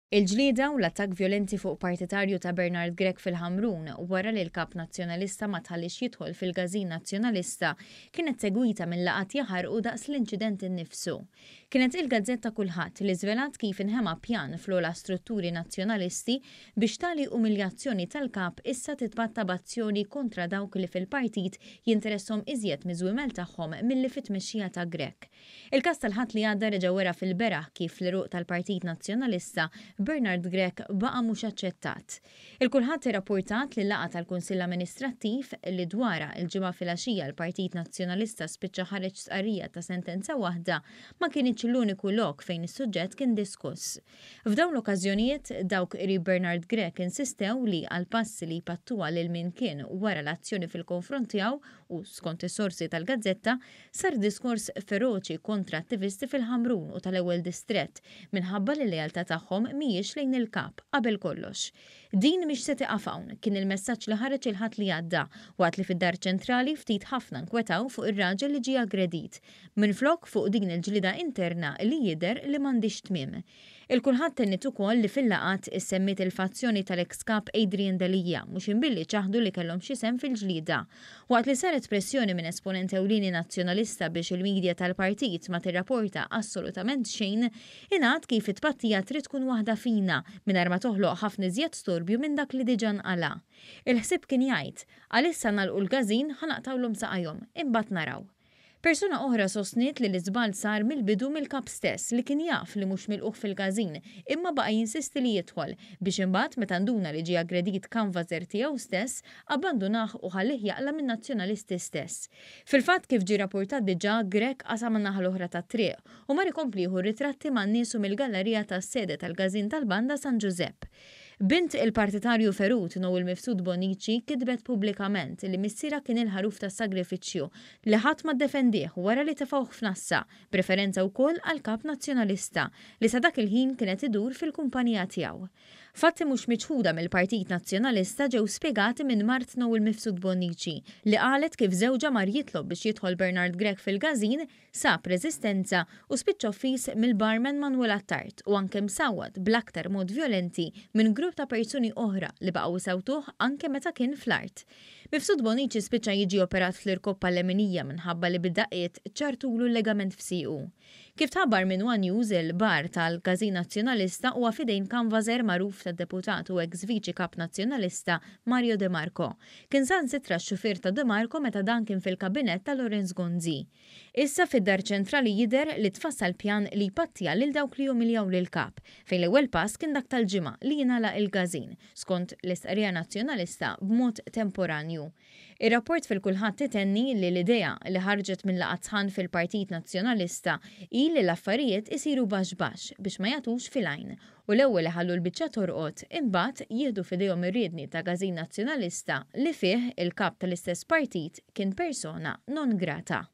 Il-ġlieda u l-attakk vjolenti fuq partitarju ta' Bernard Grech fil-Ħamrun wara li l-kap nazzjonalista ma tħallix jidħol fil-Gażin Nazzjonalista kienet segwita minn laqat jaħarqu daqs l-inċident innifsu. Kienet il-gazzetta kulħadd li żvelat kif inħema pjan fl-ogħla strutturi nazzjonalisti biex tali umiljazzjoni tal-kap issa titbatta b'azzjoni kontra dawk li fil-partit jinteressom iżjed miżwimel tagħhom milli fit-tmexxija ta' Grech. Il-każ tal-ħadd li għadda reġa' wera fil-beraħ kif l-iruq tal-Partit Nazzjonalista Bernard Grech baqa' mhux aċċettat. Il-kulħadd irrapportat li laqgħa tal-Kunsill Amministrattiv li dwara il-ġimgħa filgħaxija l-Partit Nazzjonalista spiċċa ħareġ sqarrija ta' sentenza waħda ma kienx l-uniku lok fejn is-suġġett kien diskuss. F'dawn l-okkażjonijiet dawk qrib Bernard Grech insistew li għal passi li jpattuha lil min kien wara l-azzjoni fil-konfront tiegħu u skont is-sorsi tal-gazzetta sar diskors feroċi kontra attivisti fil-Ħamrun u tal-ewwel distrett minħabba li l-lealtà tagħhom mhijiex lejn il-kap qabel kollox. Din mhix se tiqaf hawn kien il-messaġġ li ħareġ il-ħadd li għadda waqt li fid-dar ċentrali ftit ħafna nkwetaw fuq ir-raġel li ġie aggredit minflok fuq din il-ġlieda interna li jidher li m'għandix tmiem. Il-kulħadd tennit ukoll li fil-laqat issemmit il-fazzjoni tal-ex kap Adrian Dalija mhux inbilli ċaħdu li kellhom xi sem fil-ġlieda. Waqt li saret pressjoni minn esponent ewlieni nazzjonalista biex il-midja tal-partit ma tirrapporta assolutament xejn, ingħad kif it-tpattija trid tkun waħda fina mingħajr ma toħloq ħafna iżjed storbju minn dak li diġà nqala. Il-ħsieb kien jgħid għalissa nagħlqu l-Gażin ħanaqtawlhom saqajhom imbagħad naraw. Persuna oħra sostniet li l-iżbal sar mill-bidu mill-kap stess li kien jaf li mhux milquh fil-Gażin imma baqa' jinsisti li jidħol biex imbagħad meta nduna li ġie aggredit kanvażer tiegħu stess abbandunah u ħallih jaqla minn nazzjonalisti stess. Fil-fatt kif ġie rapportat diġà Grech qasam man-naħa l-oħra tat-triq u mar ikompli jieħu ritratti man-nies mill-gallerija tas-sede tal-Gażin tal-Banda San Giuseppe. Bint il-partitarju ferut Noel Mifsud Bonnici kitbet pubblikament li missiera kien il-ħaruf tas-sagrifiċċju li ħadd ma ddefendih wara li tefgħuh f'Nassa, preferenza wkoll għal kap nazzjonalista li sa dak il-ħin kienet idur fil-kumpanija tiegħu. Fatti mhux miċħuda mill-Partit Nazzjonalista ġew spjegati minn Mart Noel Mifsud Bonnici li qalet kif żewġa mar jitlob biex jidħol Bernard Grech fil-Gażin sab reżistenza u spiċċa offis mill-barman Manuel Attart u anke msawwad bl-aktar mod vjolenti minn grupp ta' persuni oħra li baqgħu sawtuh anke meta kien fl-art. Mifsud Bonnici spiċċa jiġi operat fl-irkoppa leminija minħabba li bid-daqqiet ċartulu l-legament f'siqu. Kif tħabbar minn One News il-bar tal-Gażin Nazzjonalista huwa fidejn kanvażer magħruf tad-deputat u ex viċi kap nazzjonalista Mario De Marco. Kien sansitra x-xufier ta' De Marco meta dan kien fil-kabinett ta' Lorenz Gonzi. Issa fid-dar ċentrali jidher li tfassal pjan li jpattija lil dawk li jumiljaw lil kap fejn l-ewwel pass kien dak tal-ġimgħa li jingħalaq il-Gażin skont l-istqarrija nazzjonalista b'mod temporanju. Ir-rapport fil-kulħadd titenni li l-idea li ħarġet minn laqgħat sħan fil-Partit Nazzjonalista hi li l-affarijiet isiru baxx biex ma jagħtux fil-għajn u l-ewwel iħallu l-biċċa torqod imbagħad jieħdu f'idejhom ir-riedni ta' Gażin Nazzjonalista li fih il-kap tal-istess partit kien persona non grata.